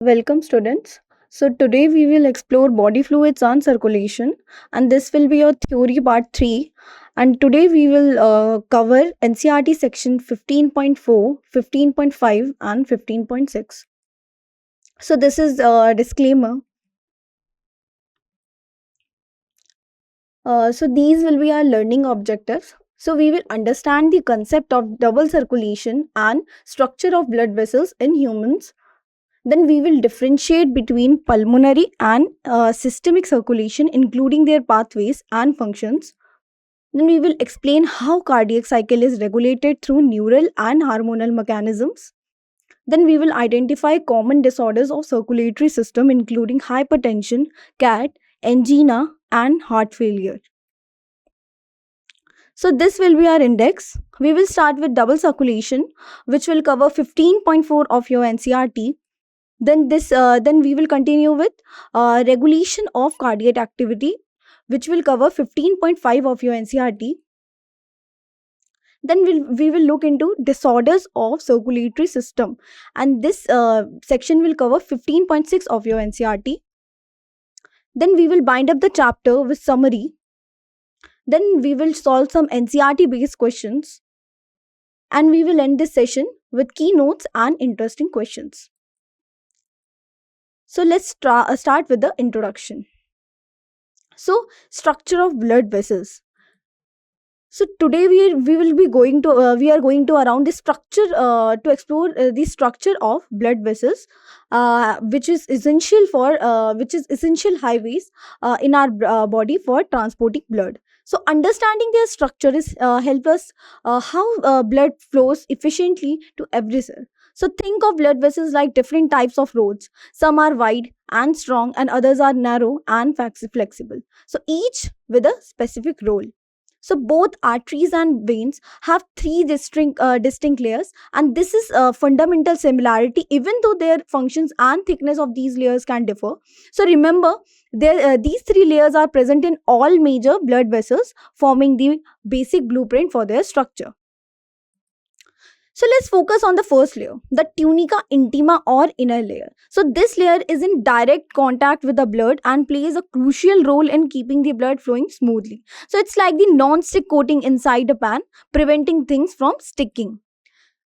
Welcome, students. So, today we will explore body fluids and circulation, and this will be your theory part 3. And today we will cover NCRT section 15.4, 15.5, and 15.6. So, this is a disclaimer. So, these will be our learning objectives. So, we will understand the concept of double circulation and structure of blood vessels in humans. Then we will differentiate between pulmonary and systemic circulation, including their pathways and functions. Then we will explain how cardiac cycle is regulated through neural and hormonal mechanisms. Then we will identify common disorders of circulatory system, including hypertension, CAT, angina, and heart failure. So this will be our index. We will start with double circulation, which will cover 15.4 of your NCRT. Then we will continue with regulation of cardiac activity, which will cover 15.5 of your NCRT. Then we will look into disorders of circulatory system, and this section will cover 15.6 of your NCRT. Then we will bind up the chapter with summary. Then we will solve some NCRT based questions, and we will end this session with keynotes and interesting questions. So let's start with the introduction. So, structure of blood vessels. So today we will be going to we are going to around the structure to explore the structure of blood vessels, which is essential highways in our body for transporting blood. So understanding their structure is help us how blood flows efficiently to every cell. So think of blood vessels like different types of roads. Some are wide and strong, and others are narrow and flexible. So each with a specific role. So both arteries and veins have three distinct layers, and this is a fundamental similarity, even though their functions and thickness of these layers can differ. So remember, these three layers are present in all major blood vessels, forming the basic blueprint for their structure. So let's focus on the first layer, the tunica intima or inner layer. So this layer is in direct contact with the blood and plays a crucial role in keeping the blood flowing smoothly. So it's like the non-stick coating inside a pan, preventing things from sticking.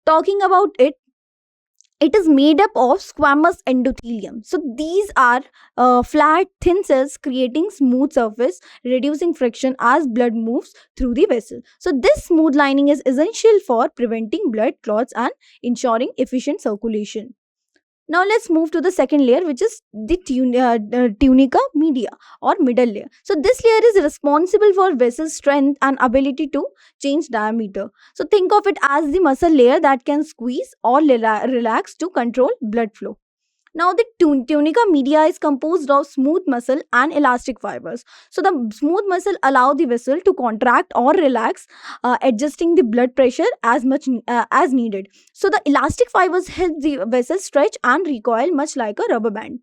Talking about it, it is made up of squamous endothelium. So these are flat, thin cells creating smooth surface, reducing friction as blood moves through the vessel. So this smooth lining is essential for preventing blood clots and ensuring efficient circulation. Now let's move to the second layer, which is the tunica media or middle layer. So this layer is responsible for vessel strength and ability to change diameter. So think of it as the muscle layer that can squeeze or relax to control blood flow. Now, the tunica media is composed of smooth muscle and elastic fibers. So, the smooth muscle allow the vessel to contract or relax, adjusting the blood pressure as much as needed. So, the elastic fibers help the vessel stretch and recoil, much like a rubber band.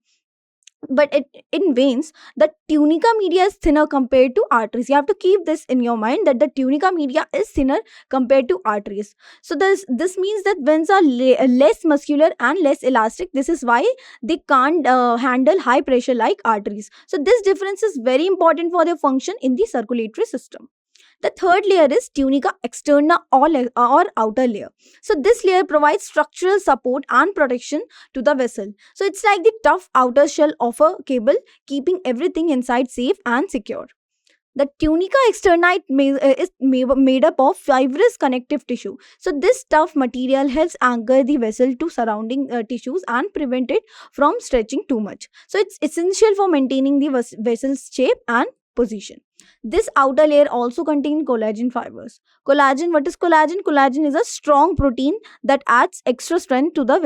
But in veins, the tunica media is thinner compared to arteries. You have to keep this in your mind, that the tunica media is thinner compared to arteries. So this means that veins are less muscular and less elastic. This is why they can't handle high pressure like arteries. So this difference is very important for their function in the circulatory system. The third layer is tunica externa or outer layer. So this layer provides structural support and protection to the vessel. So it's like the tough outer shell of a cable, keeping everything inside safe and secure. The tunica externa is made up of fibrous connective tissue. So this tough material helps anchor the vessel to surrounding tissues and prevent it from stretching too much. So it's essential for maintaining the vessel's shape and position. This outer layer also contains collagen fibers. Collagen, what is collagen? Collagen is a strong protein that adds extra strength to the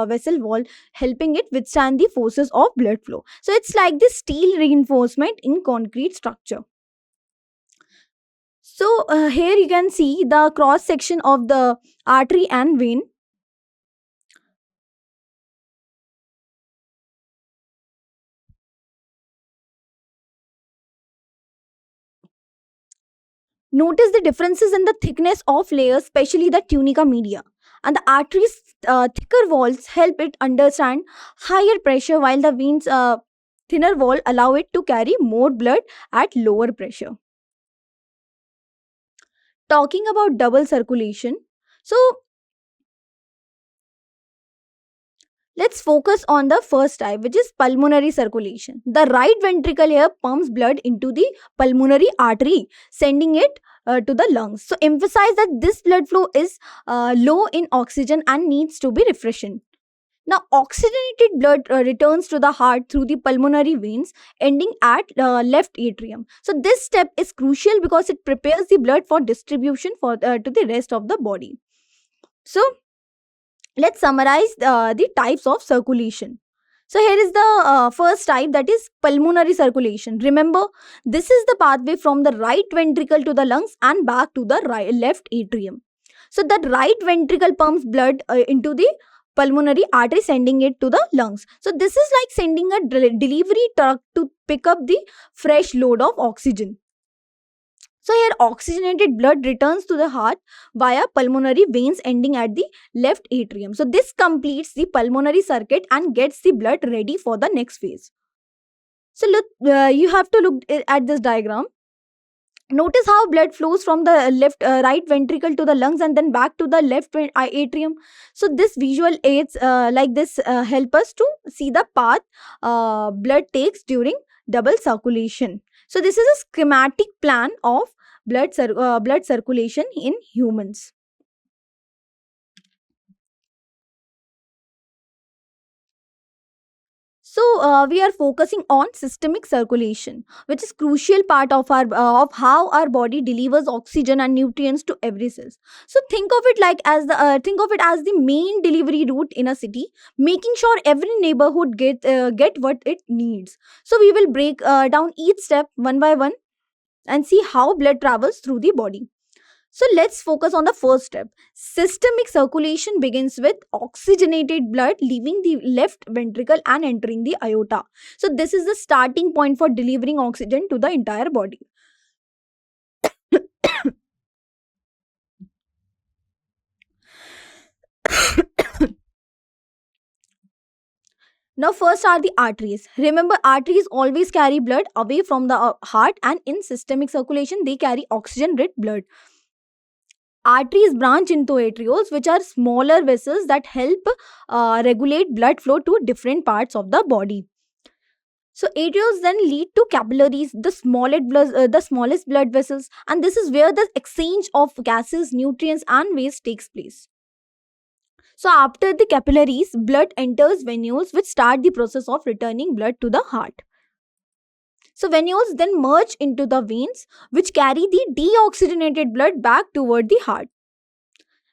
vessel wall, helping it withstand the forces of blood flow. So it's like the steel reinforcement in concrete structure. So here you can see the cross section of the artery and vein. Notice the differences in the thickness of layers, especially the tunica media. And the arteries' thicker walls help it understand higher pressure, while the veins' thinner wall allow it to carry more blood at lower pressure. Talking about double circulation, so let's focus on the first type, which is pulmonary circulation. The right ventricle here pumps blood into the pulmonary artery, sending it to the lungs. So, emphasize that this blood flow is low in oxygen and needs to be refreshed. Now, oxygenated blood returns to the heart through the pulmonary veins, ending at left atrium. So, this step is crucial because it prepares the blood for distribution to the rest of the body. So, let's summarize the types of circulation. So here is the first type, that is pulmonary circulation. Remember, this is the pathway from the right ventricle to the lungs and back to the left atrium. So the right ventricle pumps blood into the pulmonary artery, sending it to the lungs. So this is like sending a delivery truck to pick up the fresh load of oxygen. So here oxygenated blood returns to the heart via pulmonary veins ending at the left atrium. So this completes the pulmonary circuit and gets the blood ready for the next phase. So look, you have to look at this diagram. Notice how blood flows from the right ventricle to the lungs and then back to the left atrium. So this visual aids like this help us to see the path blood takes during double circulation. So this is a schematic plan of blood circulation in humans. So we are focusing on systemic circulation, which is crucial part of our of how our body delivers oxygen and nutrients to every cell. So think of it as the main delivery route in a city, making sure every neighborhood get what it needs. So we will break down each step one by one and see how blood travels through the body. So let's focus on the first step. Systemic circulation begins with oxygenated blood leaving the left ventricle and entering the aorta. So this is the starting point for delivering oxygen to the entire body. Now, first are the arteries. Remember, arteries always carry blood away from the heart, and in systemic circulation, they carry oxygen rich blood. Arteries branch into arterioles, which are smaller vessels that help regulate blood flow to different parts of the body. So arterioles then lead to capillaries, the smallest blood vessels, and this is where the exchange of gases, nutrients, and waste takes place. So after the capillaries, blood enters venules, which start the process of returning blood to the heart. So venules then merge into the veins, which carry the deoxygenated blood back toward the heart.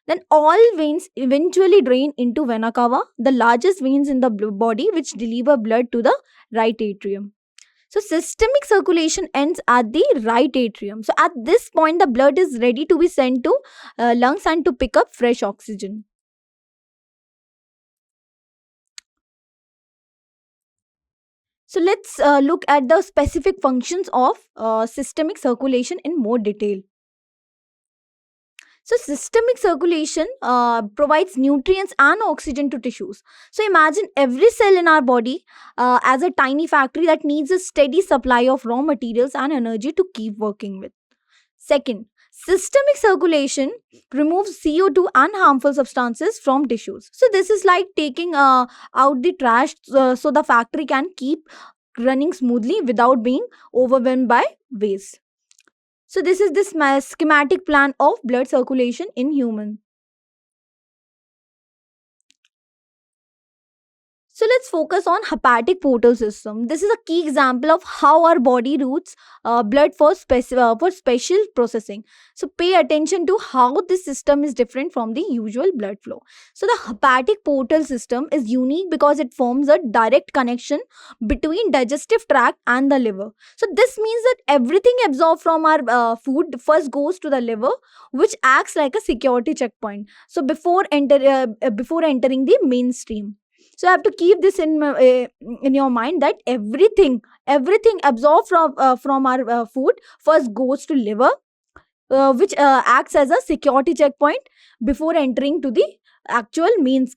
Then all veins eventually drain into vena cava, the largest veins in the body, which deliver blood to the right atrium. So systemic circulation ends at the right atrium. So at this point, the blood is ready to be sent to lungs and to pick up fresh oxygen. So let's look at the specific functions of systemic circulation in more detail. So systemic circulation provides nutrients and oxygen to tissues. So imagine every cell in our body as a tiny factory that needs a steady supply of raw materials and energy to keep working with. Second, systemic circulation removes CO2 and harmful substances from tissues. So this is like taking out the trash so the factory can keep running smoothly without being overwhelmed by waste. So this is this schematic plan of blood circulation in human. So let's focus on hepatic portal system. This is a key example of how our body routes blood for special processing. So pay attention to how this system is different from the usual blood flow. So the hepatic portal system is unique because it forms a direct connection between digestive tract and the liver. So this means that everything absorbed from our food first goes to the liver, which acts like a security checkpoint. So before entering the mainstream. So you have to keep this in your mind that everything absorbed from our food first goes to liver, which acts as a security checkpoint before entering to the actual mean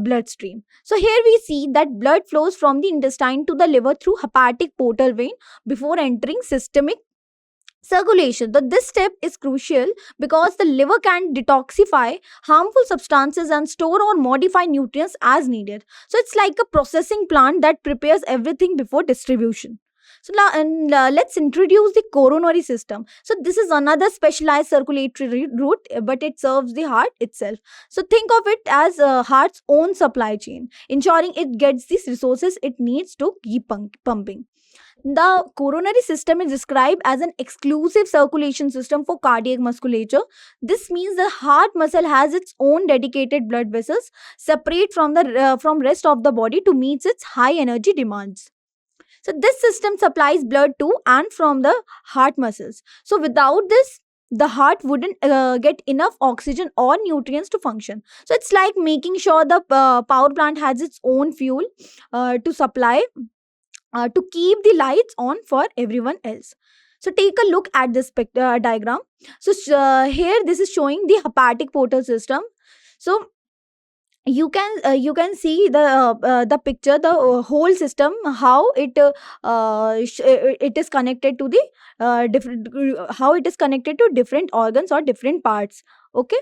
bloodstream. So here we see that blood flows from the intestine to the liver through hepatic portal vein before entering systemic circulation. So this step is crucial because the liver can detoxify harmful substances and store or modify nutrients as needed. So it's like a processing plant that prepares everything before distribution. So now, let's introduce the coronary system. So this is another specialized circulatory route, but it serves the heart itself. So think of it as heart's own supply chain, ensuring it gets these resources it needs to keep pumping. The coronary system is described as an exclusive circulation system for cardiac musculature. This means the heart muscle has its own dedicated blood vessels separate from the from rest of the body to meet its high energy demands. So this system supplies blood to and from the heart muscles. So without this, the heart wouldn't get enough oxygen or nutrients to function. So it's like making sure the power plant has its own fuel to supply to keep the lights on for everyone else. So take a look at this diagram. So here this is showing the hepatic portal system. So you can see the picture, the whole system, how it is connected to the different, how it is connected to different organs or different parts. Okay.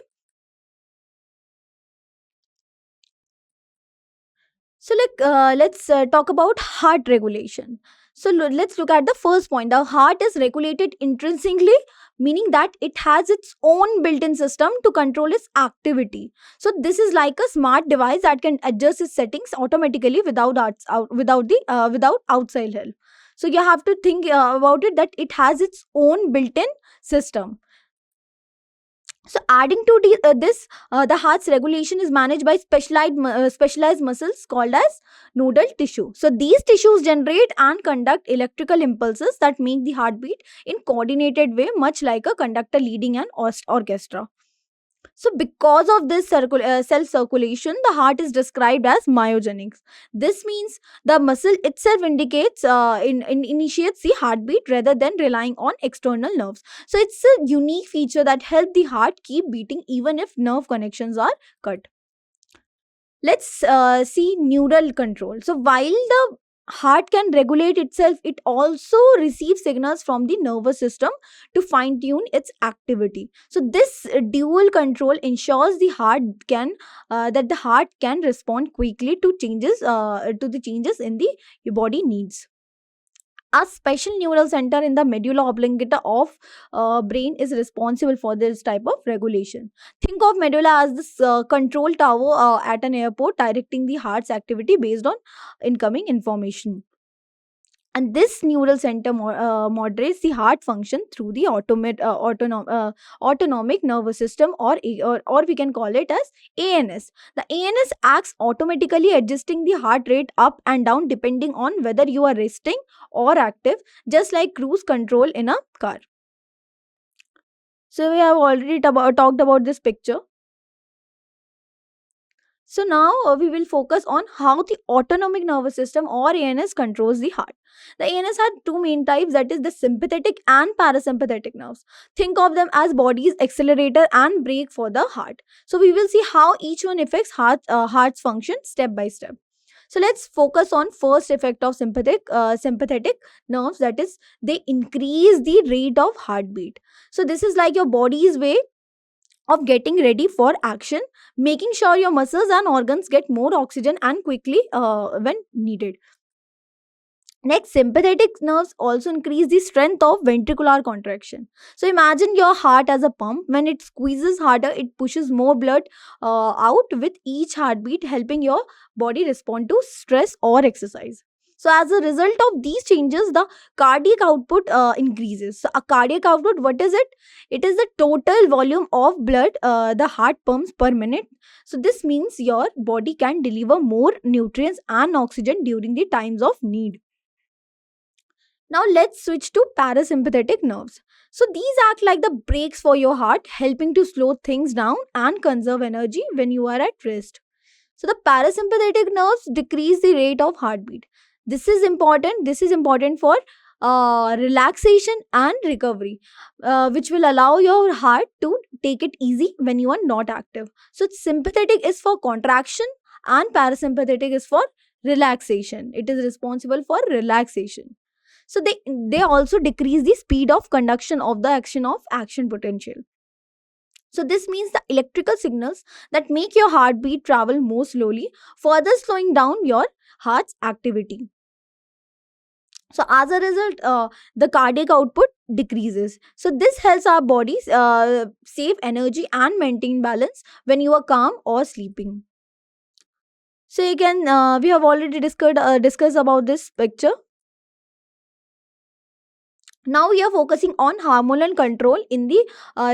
So, let's talk about heart regulation. So, let's look at the first point. The heart is regulated intrinsically, meaning that it has its own built-in system to control its activity. So, this is like a smart device that can adjust its settings automatically without outside help. So, you have to think about it that it has its own built-in system. So adding to this, the heart's regulation is managed by specialized muscles called as nodal tissue. So these tissues generate and conduct electrical impulses that make the heartbeat in coordinated way, much like a conductor leading an orchestra. So, because of this cell circulation, the heart is described as myogenics. This means the muscle itself initiates the heartbeat rather than relying on external nerves. So, it's a unique feature that helps the heart keep beating even if nerve connections are cut. Let's see neural control. So, while the heart can regulate itself, it also receives signals from the nervous system to fine tune its activity. So this dual control ensures the heart can respond quickly to the changes in the body needs. A special neural center in the medulla oblongata of brain is responsible for this type of regulation. Think of medulla as this control tower at an airport, directing the heart's activity based on incoming information. And this neural center moderates the heart function through the autonomic nervous system, or we can call it as ANS. The ANS acts automatically, adjusting the heart rate up and down depending on whether you are resting or active, just like cruise control in a car. So we have already talked about this picture. So now we will focus on how the autonomic nervous system or ANS controls the heart. The ANS had two main types, that is the sympathetic and parasympathetic nerves. Think of them as body's accelerator and brake for the heart. So we will see how each one affects heart's function step by step. So let's focus on first effect of sympathetic nerves, that is they increase the rate of heartbeat. So this is like your body's way of getting ready for action, making sure your muscles and organs get more oxygen and quickly when needed. Next, sympathetic nerves also increase the strength of ventricular contraction. So imagine your heart as a pump. When it squeezes harder, it pushes more blood out with each heartbeat, helping your body respond to stress or exercise. So as a result of these changes, the cardiac output increases. So a cardiac output, what is it? It is the total volume of blood the heart pumps per minute. So this means your body can deliver more nutrients and oxygen during the times of need. Now let's switch to parasympathetic nerves. So these act like the brakes for your heart, helping to slow things down and conserve energy when you are at rest. So the parasympathetic nerves decrease the rate of heartbeat. This is important. This is important for relaxation and recovery, which will allow your heart to take it easy when you are not active. So sympathetic is for contraction and parasympathetic is for relaxation. It is responsible for relaxation. So they also decrease the speed of conduction of the action potential. So this means the electrical signals that make your heartbeat travel more slowly, further slowing down your heart's activity. So as a result, the cardiac output decreases. So this helps our bodies save energy and maintain balance when you are calm or sleeping. So again, we have already discussed about this picture. Now we are focusing on hormonal control in the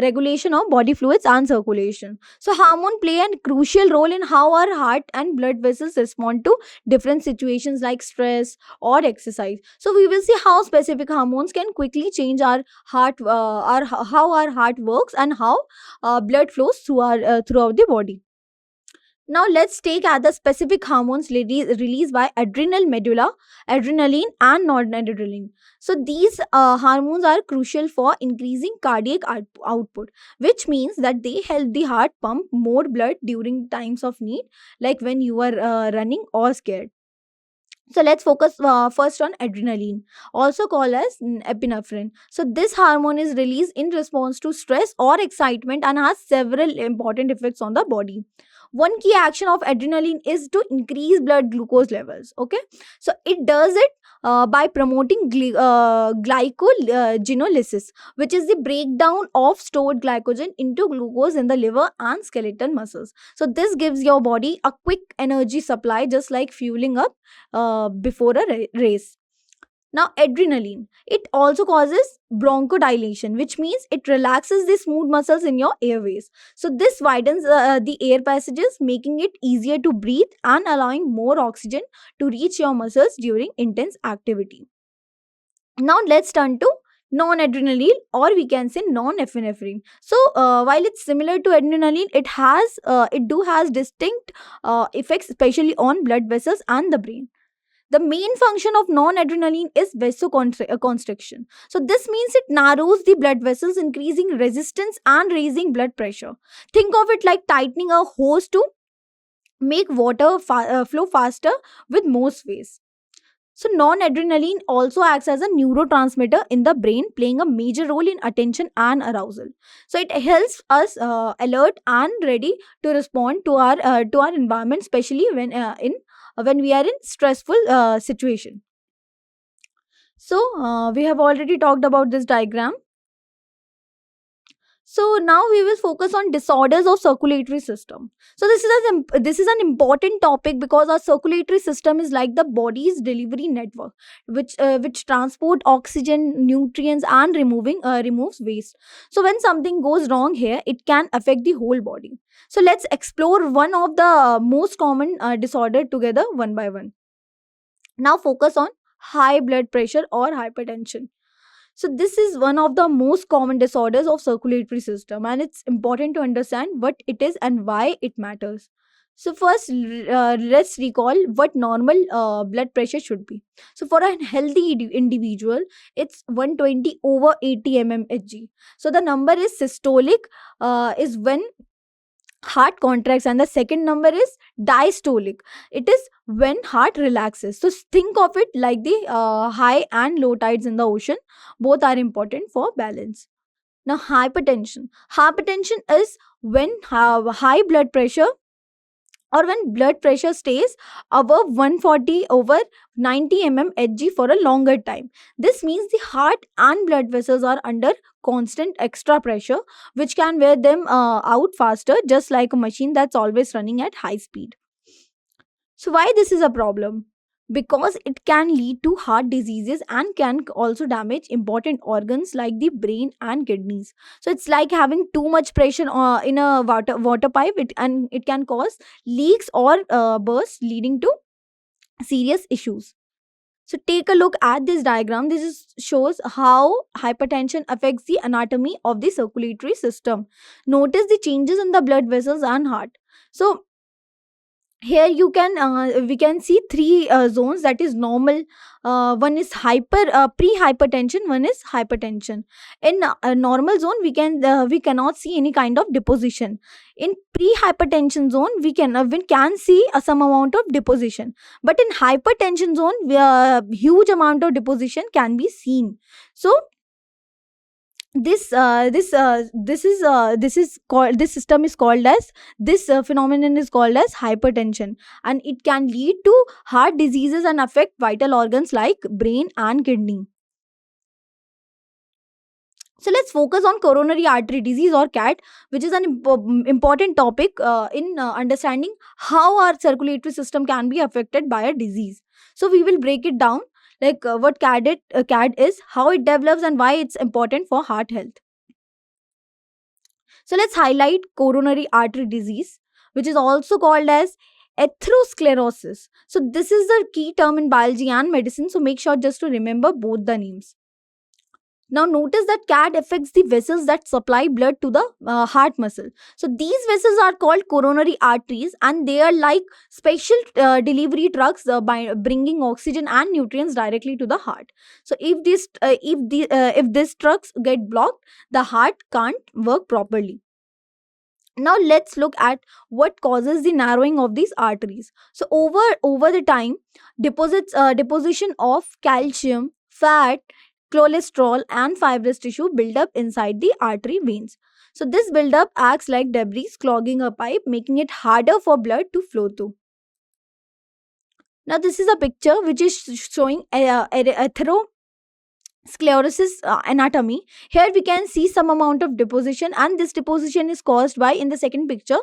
regulation of body fluids and circulation. So hormone play a crucial role in how our heart and blood vessels respond to different situations like stress or exercise. So we will see how specific hormones can quickly change our heart, how our heart works and how blood flows through our throughout the body. Now let's take at the specific hormones released by adrenal medulla, adrenaline and noradrenaline. So these hormones are crucial for increasing cardiac output, which means that they help the heart pump more blood during times of need, like when you are running or scared. So let's focus first on adrenaline, also called as epinephrine. So this hormone is released in response to stress or excitement and has several important effects on the body. One key action of adrenaline is to increase blood glucose levels. Okay, so it does it by promoting glycogenolysis, which is the breakdown of stored glycogen into glucose in the liver and skeletal muscles. So this gives your body a quick energy supply, just like fueling up before a race. Now, adrenaline, it also causes bronchodilation, which means it relaxes the smooth muscles in your airways. So, this widens the air passages, making it easier to breathe and allowing more oxygen to reach your muscles during intense activity. Now, let's turn to non-adrenaline, or we can say non-epinephrine. So while it's similar to adrenaline, it has distinct effects, especially on blood vessels and the brain. The main function of non-adrenaline is vasoconstriction. So this means it narrows the blood vessels, increasing resistance and raising blood pressure. Think of it like tightening a hose to make water flow faster with more space. So non-adrenaline also acts as a neurotransmitter in the brain, playing a major role in attention and arousal. So it helps us alert and ready to respond to our environment, especially when we are in stressful situation. So we have already talked about this diagram. So now we will focus on disorders of circulatory system. So this is an important topic because our circulatory system is like the body's delivery network, which transport oxygen, nutrients, and removes waste. So when something goes wrong here, it can affect the whole body. So let's explore one of the most common disorder together one by one. Now focus on high blood pressure or hypertension. So this is one of the most common disorders of circulatory system, and it's important to understand what it is and why it matters. So first, let's recall what normal blood pressure should be. So for a healthy individual, it's 120 over 80 mmHg. So the number is systolic, is when heart contracts, and the second number is diastolic. It is when heart relaxes. So think of it like the high and low tides in the ocean. Both are important for balance. Now hypertension is when high blood pressure, or when blood pressure stays above 140 over 90 mmHg for a longer time. This means the heart and blood vessels are under constant extra pressure, which can wear them out faster, just like a machine that's always running at high speed. So why this is a problem? Because it can lead to heart diseases and can also damage important organs like the brain and kidneys. So it's like having too much pressure in a water pipe, and it can cause leaks or bursts, leading to serious issues. So take a look at this diagram. Shows how hypertension affects the anatomy of the circulatory system. Notice the changes in the blood vessels and heart. So Here you can we can see three zones, that is normal, one is hyper pre hypertension, one is hypertension. In normal zone we cannot see any kind of deposition. In pre hypertension zone we can see some amount of deposition, but in hypertension zone huge amount of deposition can be seen. So this system is called as, this phenomenon is called as hypertension, and it can lead to heart diseases and affect vital organs like brain and kidney. So let's focus on coronary artery disease or CAT, which is an important topic in understanding how our circulatory system can be affected by a disease. So we will break it down, like what CAD is, how it develops, and why it's important for heart health. So let's highlight coronary artery disease, which is also called as atherosclerosis. So this is the key term in biology and medicine. So make sure just to remember both the names. Now notice that CAD affects the vessels that supply blood to the heart muscle. So these vessels are called coronary arteries, and they are like special delivery trucks by bringing oxygen and nutrients directly to the heart. So if these trucks get blocked, the heart can't work properly. Now let's look at what causes the narrowing of these arteries. So over the time, deposition of calcium, fat, cholesterol, and fibrous tissue build up inside the artery veins. So this buildup acts like debris clogging a pipe, making it harder for blood to flow through. Now this is a picture which is showing sclerosis anatomy. Here we can see some amount of deposition, and this deposition is caused by, in the second picture,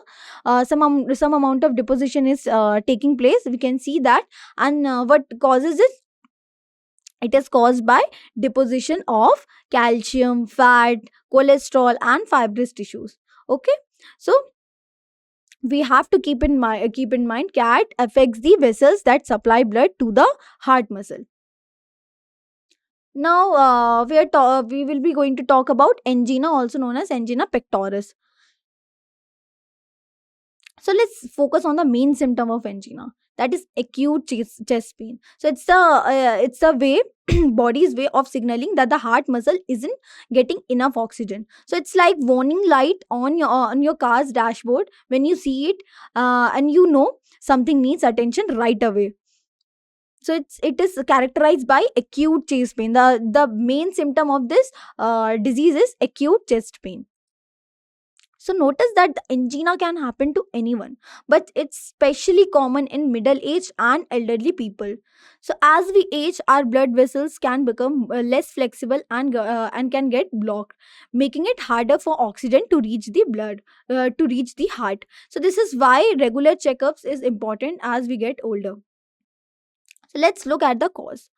some amount of deposition is taking place, we can see that. And what causes it? It is caused by deposition of calcium, fat, cholesterol, and fibrous tissues. Okay, so we have to keep in mind CAT affects the vessels that supply blood to the heart muscle. Now, we will be going to talk about angina, also known as angina pectoris. So let's focus on the main symptom of angina, that is acute chest pain. So it's the way body's way of signaling that the heart muscle isn't getting enough oxygen. So it's like warning light on your car's dashboard when you see it, and you know something needs attention right away. So it is characterized by acute chest pain. The main symptom of this disease is acute chest pain. So notice that the angina can happen to anyone, but it's especially common in middle age and elderly people. So as we age, our blood vessels can become less flexible and can get blocked, making it harder for oxygen to reach the blood, to reach the heart. So this is why regular checkups is important as we get older. So let's look at the cause.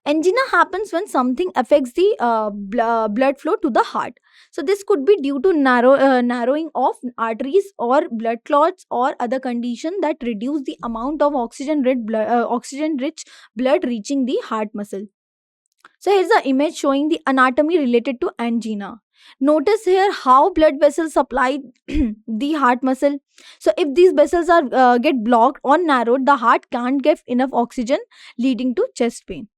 Angina happens when something affects the blood flow to the heart. So this could be due to narrowing of arteries, or blood clots, or other condition that reduce the amount of oxygen rich blood reaching the heart muscle. So here's the image showing the anatomy related to angina. Notice here how blood vessels supply the heart muscle. So if these vessels are get blocked or narrowed, the heart can't get enough oxygen, leading to chest pain.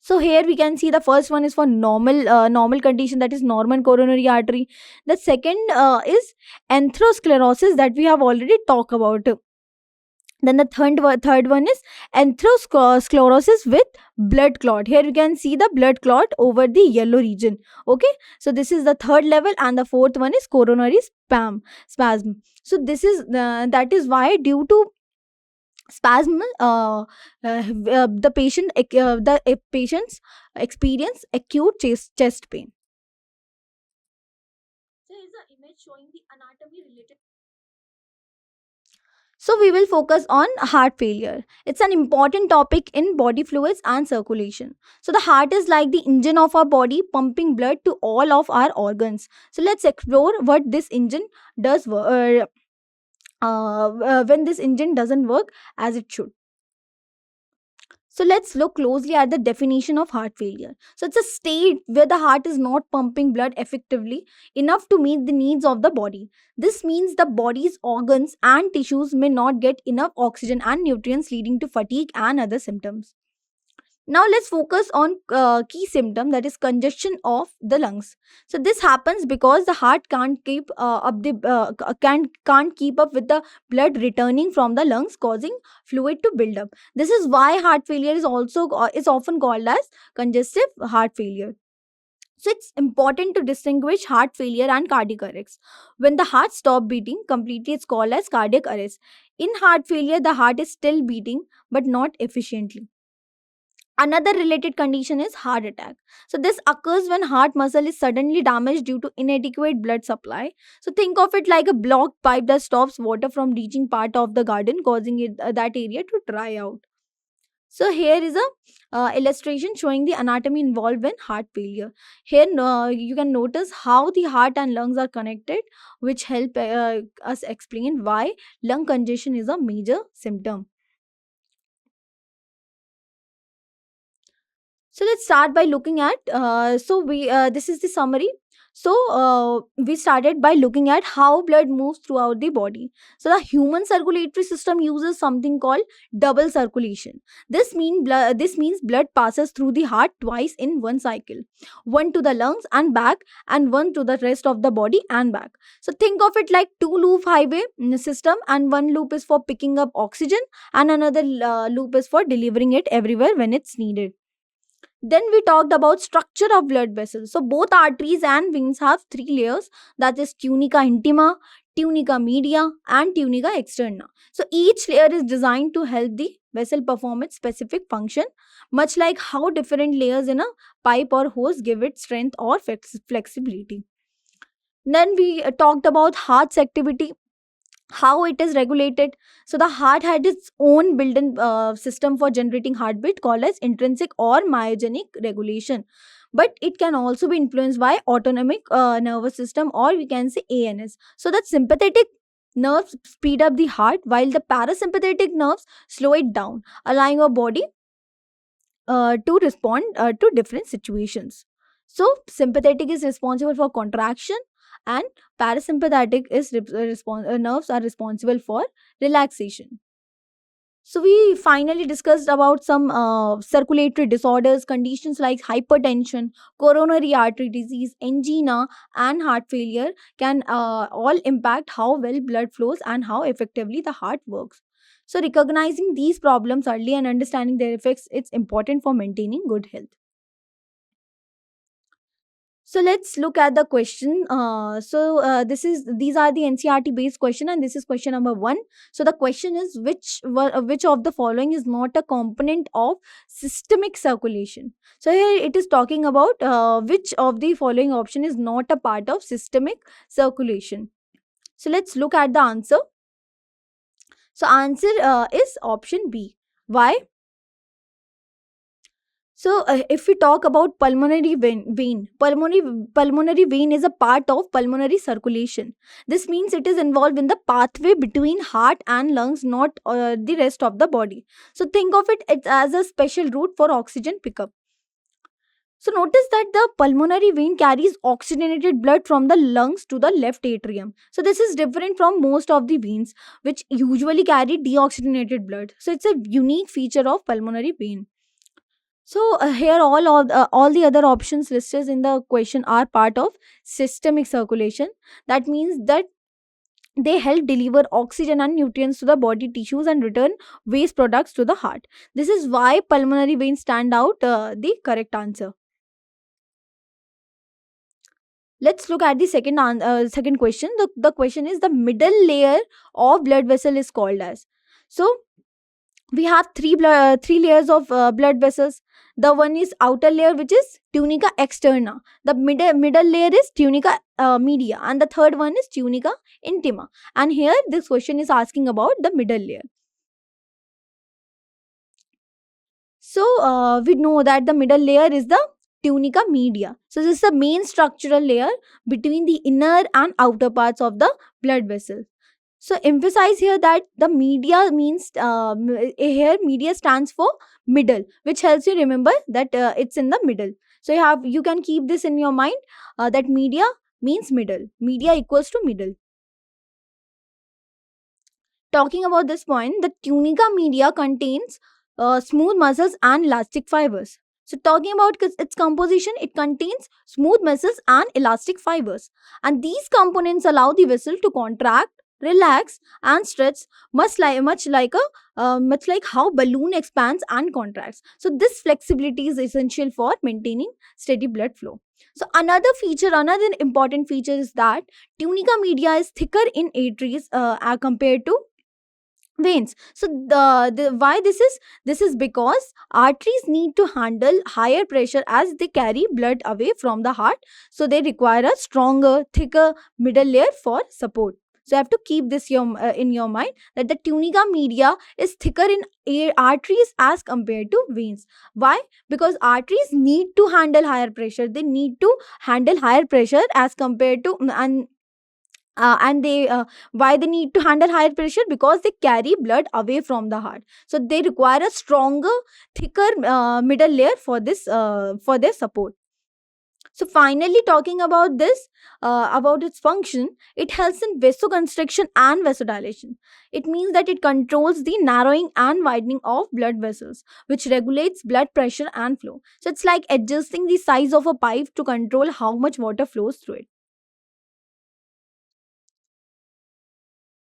So here we can see the first one is for normal condition, that is normal coronary artery. The second is atherosclerosis, that we have already talked about. Then the third one is atherosclerosis with blood clot. Here you can see the blood clot over the yellow region. Okay, so this is the third level, and the fourth one is coronary spasm. So this is that is why, due to spasm, the patients experience acute chest pain. So here's the image showing the anatomy related. So we will focus on heart failure. It's an important topic in body fluids and circulation. So the heart is like the engine of our body, pumping blood to all of our organs. So let's explore what this engine does when this engine doesn't work as it should. So let's look closely at the definition of heart failure. So it's a state where the heart is not pumping blood effectively enough to meet the needs of the body. This means the body's organs and tissues may not get enough oxygen and nutrients, leading to fatigue and other symptoms. Now let's focus on key symptom, that is congestion of the lungs. So this happens because the heart can't keep can't keep up with the blood returning from the lungs, causing fluid to build up. This is why heart failure is often called as congestive heart failure. So it's important to distinguish heart failure and cardiac arrest. When the heart stops beating completely, it's called as cardiac arrest. In heart failure, the heart is still beating but not efficiently. Another related condition is heart attack. So this occurs when heart muscle is suddenly damaged due to inadequate blood supply. So think of it like a blocked pipe that stops water from reaching part of the garden, causing that area to dry out. So here is a illustration showing the anatomy involved in heart failure. Here you can notice how the heart and lungs are connected, which help us explain why lung congestion is a major symptom. So let's start by looking at we this is the summary. We started by looking at how blood moves throughout the body. So the human circulatory system uses something called double circulation. This means blood passes through the heart twice in one cycle, one to the lungs and back, and one to the rest of the body and back. So think of it like two loop highway system, and one loop is for picking up oxygen, and another loop is for delivering it everywhere when it's needed. Then we talked about structure of blood vessels. So both arteries and veins have three layers, that is tunica intima, tunica media, and tunica externa. So each layer is designed to help the vessel perform its specific function, much like how different layers in a pipe or hose give it strength or flexibility. Then we talked about heart's activity, how it is regulated. So the heart had its own built-in system for generating heartbeat called as intrinsic or myogenic regulation, but it can also be influenced by autonomic nervous system, or we can say ANS. So that sympathetic nerves speed up the heart while the parasympathetic nerves slow it down, allowing our body to respond to different situations. So sympathetic is responsible for contraction, and parasympathetic is nerves are responsible for relaxation. So we finally discussed about some circulatory disorders, conditions like hypertension, coronary artery disease, angina, and heart failure can all impact how well blood flows and how effectively the heart works. So recognizing these problems early and understanding their effects, it's important for maintaining good health. So let's look at the question. These are the NCRT based question, and this is question number 1. So the question is, which of the following is not a component of systemic circulation? So here it is talking about which of the following option is not a part of systemic circulation. So let's look at the answer. So answer is option B. Why? So, if we talk about pulmonary vein is a part of pulmonary circulation. This means it is involved in the pathway between heart and lungs, not the rest of the body. So, think of it as a special route for oxygen pickup. So, notice that the pulmonary vein carries oxygenated blood from the lungs to the left atrium. So, this is different from most of the veins, which usually carry deoxygenated blood. So, it's a unique feature of pulmonary vein. So here all the other options listed in the question are part of systemic circulation. That means that they help deliver oxygen and nutrients to the body tissues and return waste products to the heart. This is why pulmonary veins stand out the correct answer. Let's look at the second question. The question is, the middle layer of blood vessel is called as. So we have three layers of blood vessels. The one is outer layer, which is tunica externa. The middle layer is tunica media, and the third one is tunica intima. And here this question is asking about the middle layer. So we know that the middle layer is the tunica media. So this is the main structural layer between the inner and outer parts of the blood vessel. So emphasize here that the media means here media stands for middle, which helps you remember that it's in the middle. So you can keep this in your mind, that media means middle. Media equals to middle. Talking about this point, the tunica media contains smooth muscles and elastic fibers. So, talking about its composition, it contains smooth muscles and elastic fibers, and these components allow the vessel to contract, relax, and stretch, much like how balloon expands and contracts. So, this flexibility is essential for maintaining steady blood flow. So, another important feature is that tunica media is thicker in arteries compared to veins. So the why this is because arteries need to handle higher pressure as they carry blood away from the heart, so they require a stronger, thicker middle layer for support. So you have to keep this in your mind, that the tunica media is thicker in arteries as compared to veins. Why? Because arteries need to handle higher pressure, they need to handle higher pressure as compared to and they why they need to handle higher pressure, because they carry blood away from the heart, so they require a stronger, thicker middle layer for their support. So finally, talking about this, about its function, it helps in vasoconstriction and vasodilation. It means that it controls the narrowing and widening of blood vessels, which regulates blood pressure and flow. So it's like adjusting the size of a pipe to control how much water flows through it.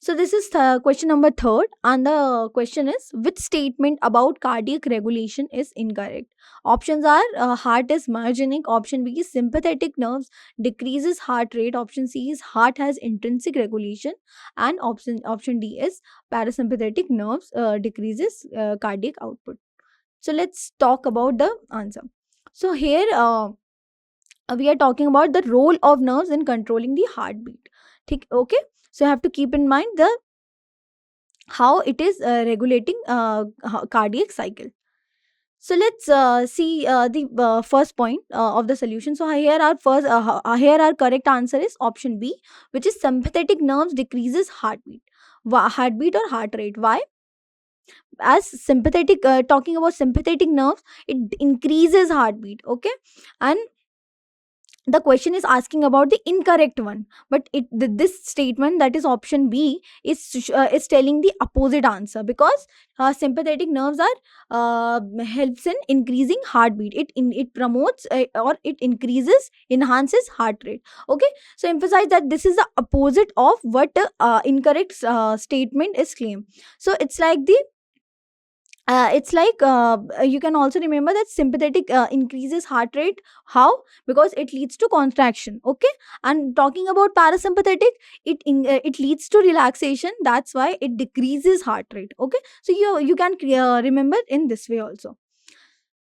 So this is question number third, and the question is, which statement about cardiac regulation is incorrect? Options are heart is myogenic. Option B is sympathetic nerves decreases heart rate. Option C is heart has intrinsic regulation, and option D is parasympathetic nerves decreases cardiac output. So let's talk about the answer. So here we are talking about the role of nerves in controlling the heartbeat. Okay, so you have to keep in mind the how it is regulating cardiac cycle. So let's see the first point of the solution. So here our correct answer is option B, which is sympathetic nerves decreases heartbeat. Heartbeat or heart rate. Why? As sympathetic, talking about sympathetic nerves, it increases heartbeat. Okay, and the question is asking about the incorrect one, but this statement, that is option B, is telling the opposite answer, because sympathetic nerves are helps in increasing heartbeat. It promotes or it increases, enhances heart rate. Okay, so emphasize that this is the opposite of what incorrect statement is claimed. So it's like you can also remember that sympathetic increases heart rate. How? Because it leads to contraction. Okay, and talking about parasympathetic, it leads to relaxation, that's why it decreases heart rate. Okay, so you can remember in this way also.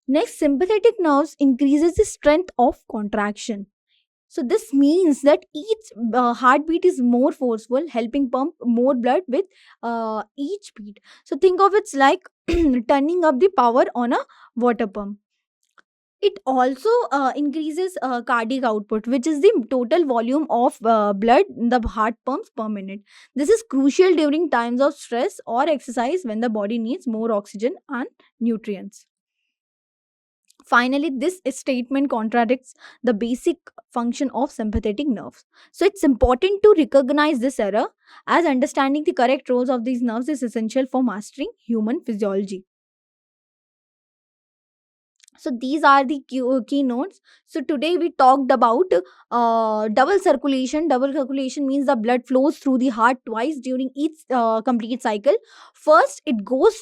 Next, sympathetic nerves increases the strength of contraction. So this means that each heartbeat is more forceful, helping pump more blood with each beat. So think of it's like turning up the power on a water pump. It also increases cardiac output, which is the total volume of blood the heart pumps per minute. This is crucial during times of stress or exercise when the body needs more oxygen and nutrients. Finally, this statement contradicts the basic function of sympathetic nerves. So, it's important to recognize this error, as understanding the correct roles of these nerves is essential for mastering human physiology. So, these are the keynotes. So, today we talked about double circulation. Double circulation means the blood flows through the heart twice during each complete cycle. First, it goes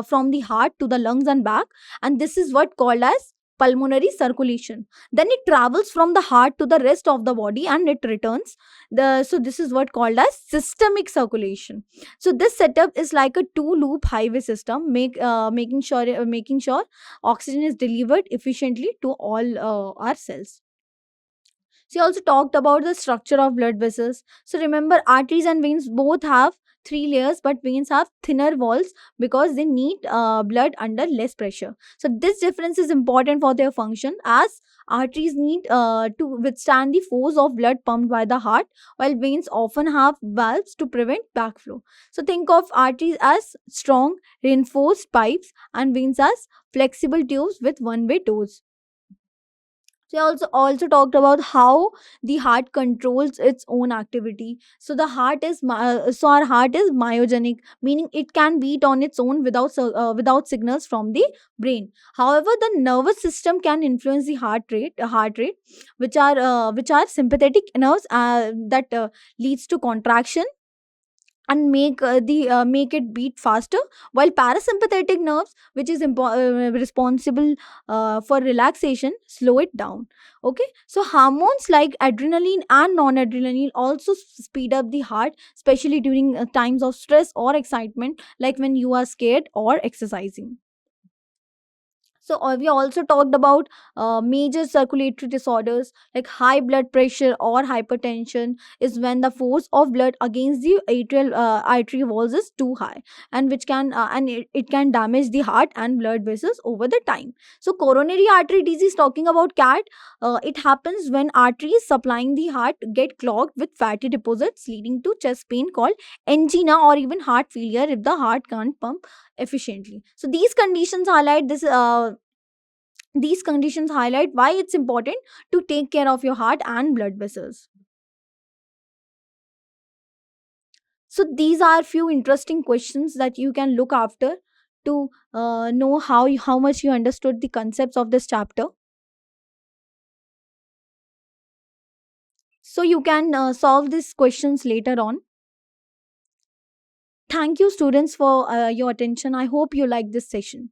from the heart to the lungs and back, and this is what called as pulmonary circulation. Then it travels from the heart to the rest of the body and it returns. So this is what called as systemic circulation. So this setup is like a two loop highway system, making sure oxygen is delivered efficiently to all our cells. She also talked about the structure of blood vessels. So remember, arteries and veins both have three layers, but veins have thinner walls because they need blood under less pressure. So this difference is important for their function, as arteries need to withstand the force of blood pumped by the heart, while veins often have valves to prevent backflow. So think of arteries as strong, reinforced pipes, and veins as flexible tubes with one-way doors. So I also talked about how the heart controls its own activity. So our heart is myogenic, meaning it can beat on its own without signals from the brain. However, the nervous system can influence the heart rate, which are sympathetic nerves that leads to contraction and make it beat faster, while parasympathetic nerves, which is responsible for relaxation, slow it down. Okay, so hormones like adrenaline and noradrenaline also speed up the heart, especially during times of stress or excitement, like when you are scared or exercising. So we also talked about major circulatory disorders like high blood pressure or hypertension is when the force of blood against the artery walls is too high, and it can damage the heart and blood vessels over the time. So coronary artery disease, talking about cat, it happens when arteries supplying the heart get clogged with fatty deposits, leading to chest pain called angina, or even heart failure if the heart can't pump efficiently. So these conditions highlight why it's important to take care of your heart and blood vessels. So these are few interesting questions that you can look after to know how much you understood the concepts of this chapter. So you can solve these questions later on. Thank you, students, for your attention. I hope you like this session.